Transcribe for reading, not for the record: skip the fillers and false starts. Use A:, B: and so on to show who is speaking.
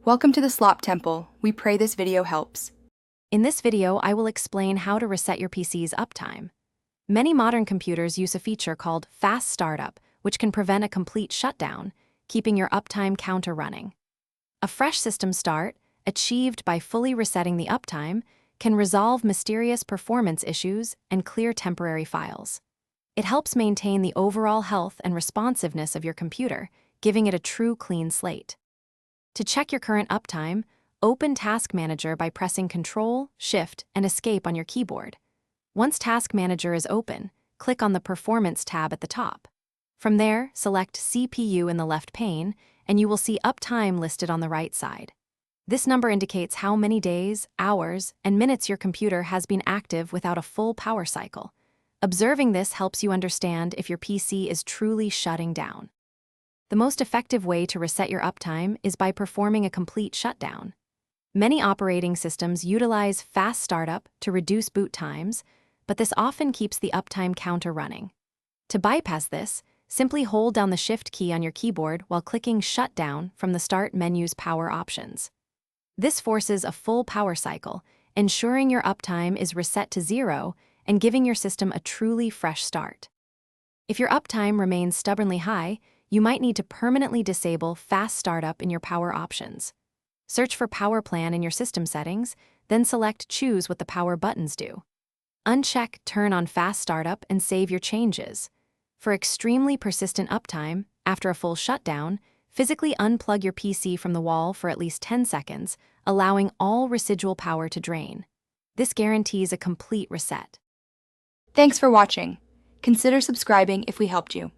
A: Welcome to the Slop Temple. We pray this video helps.
B: In this video, I will explain how to reset your PC's uptime. Many modern computers use a feature called fast startup, which can prevent a complete shutdown, keeping your uptime counter running. A fresh system start, achieved by fully resetting the uptime, can resolve mysterious performance issues and clear temporary files. It helps maintain the overall health and responsiveness of your computer, giving it a true clean slate. To check your current uptime, open Task Manager by pressing Ctrl, Shift, and Escape on your keyboard. Once Task Manager is open, click on the Performance tab at the top. From there, select CPU in the left pane, and you will see Uptime listed on the right side. This number indicates how many days, hours, and minutes your computer has been active without a full power cycle. Observing this helps you understand if your PC is truly shutting down. The most effective way to reset your uptime is by performing a complete shutdown. Many operating systems utilize fast startup to reduce boot times, but this often keeps the uptime counter running. To bypass this, simply hold down the Shift key on your keyboard while clicking Shutdown from the Start menu's power options. This forces a full power cycle, ensuring your uptime is reset to 0 and giving your system a truly fresh start. If your uptime remains stubbornly high, you might need to permanently disable fast startup in your power options. Search for Power Plan in your system settings, then select Choose what the power buttons do. Uncheck Turn on fast startup and save your changes. For extremely persistent uptime, after a full shutdown, physically unplug your PC from the wall for at least 10 seconds, allowing all residual power to drain. This guarantees a complete reset.
A: Thanks for watching. Consider subscribing if we helped you.